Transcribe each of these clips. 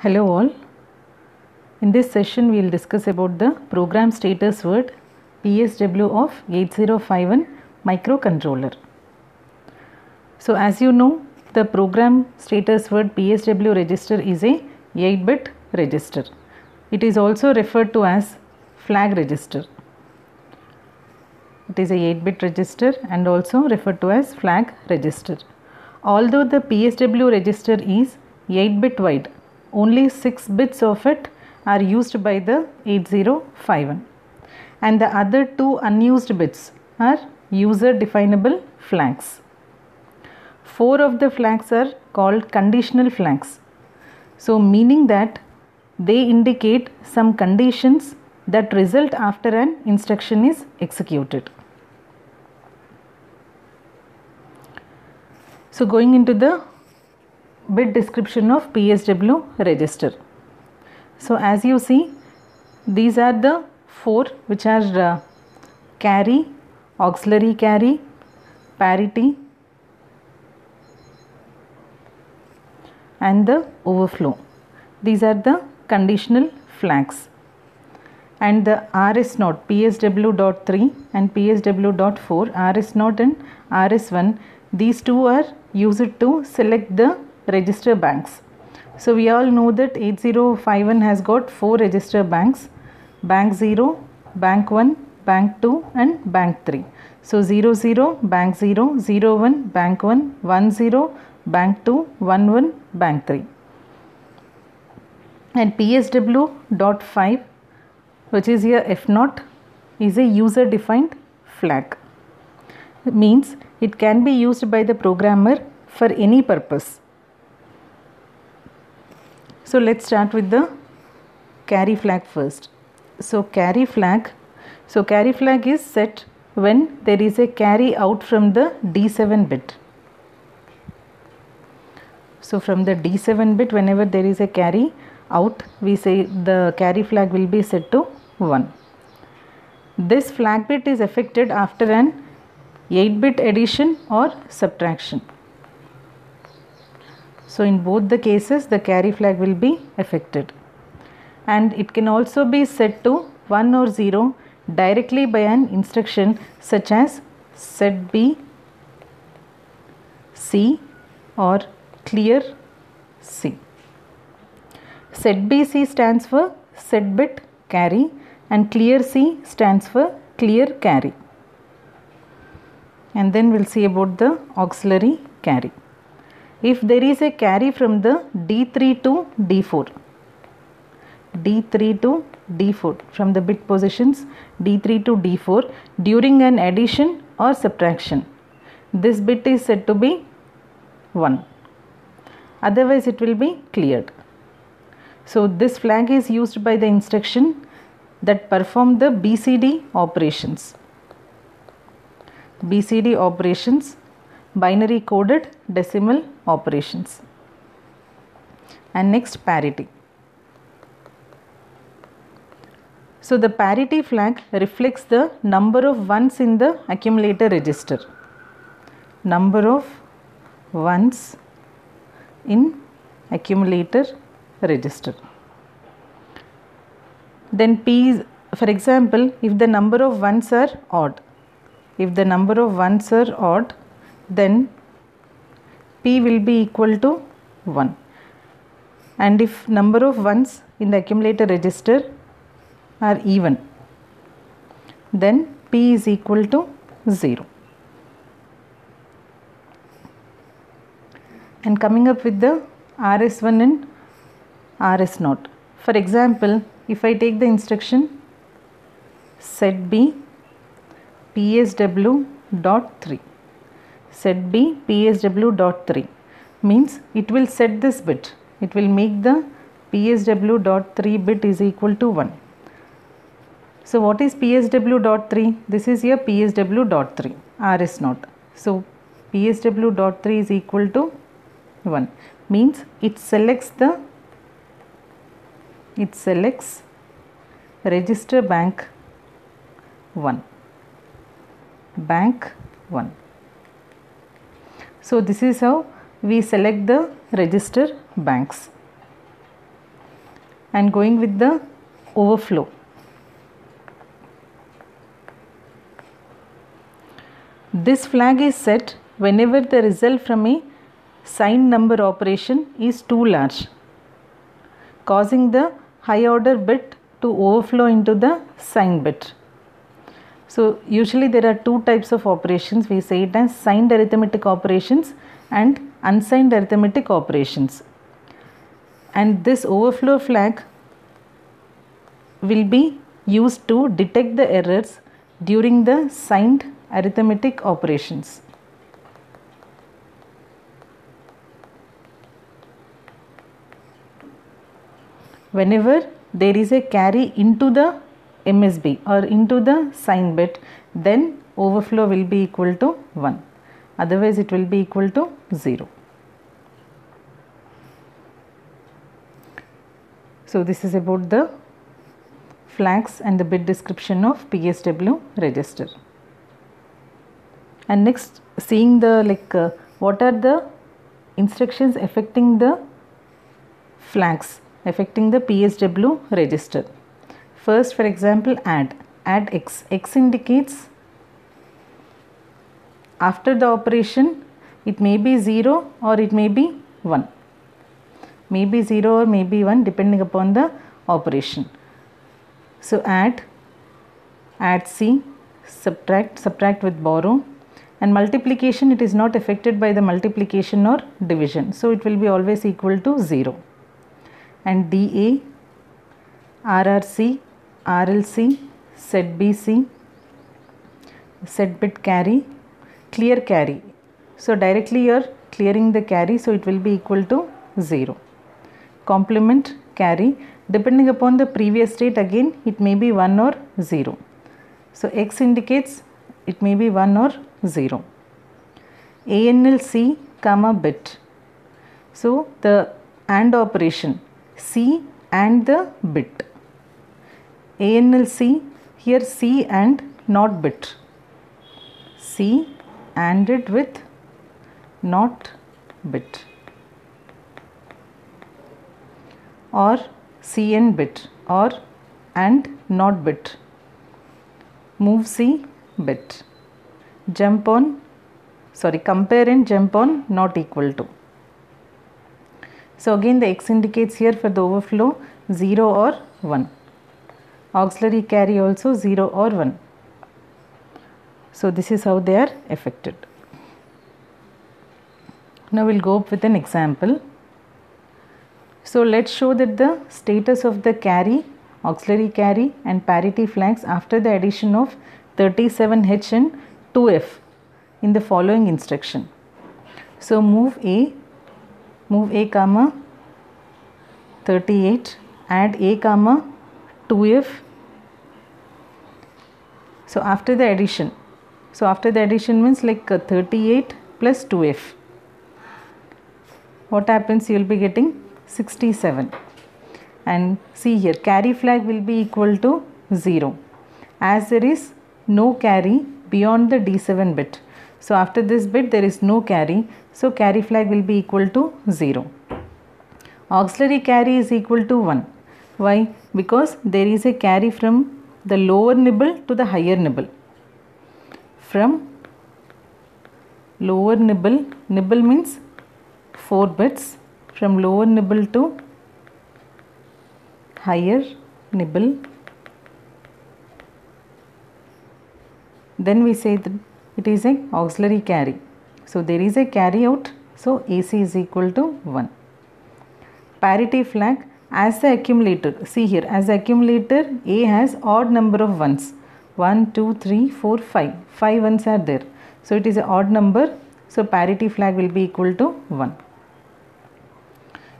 Hello all. In this session we will discuss about the program status word PSW of 8051 microcontroller. So as you know, the program status word PSW register is a 8-bit register. It is also referred to as flag register. It is a 8-bit register and also referred to as flag register. Although the PSW register is 8-bit wide, only 6 bits of it are used by the 8051 and the other 2 unused bits are user definable flags. 4 of the flags are called conditional flags. So meaning that they indicate some conditions that result after an instruction is executed. So going into the bit description of PSW register. So as you see, these are the 4 which are carry, auxiliary carry, parity and the overflow. These are the conditional flags. And the RS0, PSW.3 and PSW.4, RS0 and RS1, these two are used to select the register banks. So we all know that 8051 has got 4 register banks: bank 0, bank 1, bank 2 and bank 3. So 00 bank 0, 01 bank 1, 10 bank 2, 11 bank 3. And PSW.5, which is here F0, is a user defined flag. It means it can be used by the programmer for any purpose. So let's start with the carry flag first. So carry flag is set when there is a carry out from the D7 bit. So from the D7 bit, whenever there is a carry out, we say the carry flag will be set to 1. This flag bit is affected after an 8-bit addition or subtraction. So in both the cases the carry flag will be affected, and it can also be set to 1 or 0 directly by an instruction such as set B, C or clear C. Set BC stands for set bit carry and clear C stands for clear carry. And then we'll see about the auxiliary carry. If there is a carry from the D3 to D4, from the bit positions D3 to D4 during an addition or subtraction, this bit is said to be 1. Otherwise it will be cleared. So this flag is used by the instruction that perform the BCD operations. BCD operations, binary coded decimal operations. And next, parity. So the parity flag reflects the number of ones in the accumulator register. Number of ones in accumulator register. Then P is, for example, if the number of ones are odd, then P will be equal to 1. And if number of ones in the accumulator register are even, then P is equal to 0. And coming up with the RS1 and RS0. For example, if I take the instruction set B PSW.3, set B PSW.3 means it will set this bit. It will make the PSW.3 bit is equal to 1. So what is PSW.3? This is your PSW.3 RS0. So PSW.3 is equal to 1 means it selects register bank 1. Bank 1. So this is how we select the register banks. and going with the overflow. This flag is set whenever the result from a signed number operation is too large, causing the high order bit to overflow into the signed bit. So usually there are two types of operations. We say it as signed arithmetic operations and unsigned arithmetic operations. And this overflow flag will be used to detect the errors during the signed arithmetic operations. Whenever there is a carry into the MSB or into the sign bit, then overflow will be equal to 1. Otherwise it will be equal to 0. So this is about the flags and the bit description of PSW register. And next, seeing the what are the instructions affecting the flags, affecting the PSW register. First, for example, add x. X indicates after the operation it may be 0 or it may be 1. Maybe 0 or maybe 1 depending upon the operation. So add C, subtract with borrow, and multiplication, it is not affected by the multiplication or division. So it will be always equal to 0. And DA, RRC, RLC, ZBC, set bit carry, clear carry. So directly you are clearing the carry, so it will be equal to 0. Complement carry, depending upon the previous state, again it may be 1 or 0. So X indicates it may be 1 or 0. ANLC comma bit. So the AND operation, C and the bit. ANLC, here C and not bit. C ANDed with not bit. Or CN bit or and not bit. Move C bit. Compare and jump on not equal to. So again the X indicates here for the overflow 0 or 1. Auxiliary carry also 0 or 1. So this is how they are affected. Now we'll go up with an example. So let's show that the status of the carry, auxiliary carry and parity flags after the addition of 37H and 2F in the following instruction. So move A comma 38, add A comma 2F. So after the addition means like 38 plus 2F. What happens? You will be getting 67. And see here, carry flag will be equal to 0 as there is no carry beyond the D7 bit. So after this bit there is no carry, so carry flag will be equal to 0. Auxiliary carry is equal to 1. Why? Because there is a carry from the lower nibble to the higher nibble. From lower nibble means 4 bits, from lower nibble to higher nibble, then we say that it is an auxiliary carry. So there is a carry out, so AC is equal to 1. Parity flag as the accumulator, see here, as the accumulator A has odd number of ones, 1, 2, 3, 4, 5. 5 ones are there. So it is an odd number, so parity flag will be equal to 1.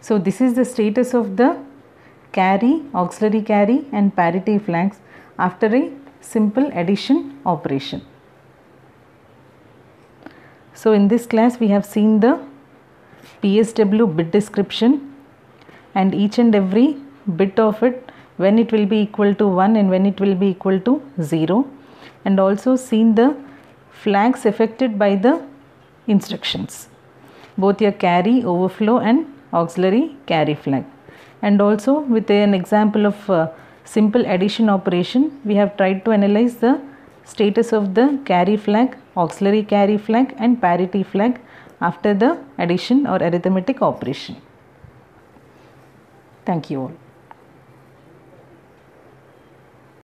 So this is the status of the carry, auxiliary carry and parity flags after a simple addition operation. So in this class we have seen the PSW bit description and each and every bit of it, when it will be equal to 1 and when it will be equal to 0, and also seen the flags affected by the instructions, both your carry, overflow and auxiliary carry flag. and also with an example of simple addition operation, we have tried to analyze the status of the carry flag, auxiliary carry flag and parity flag after the addition or arithmetic operation. Thank you all.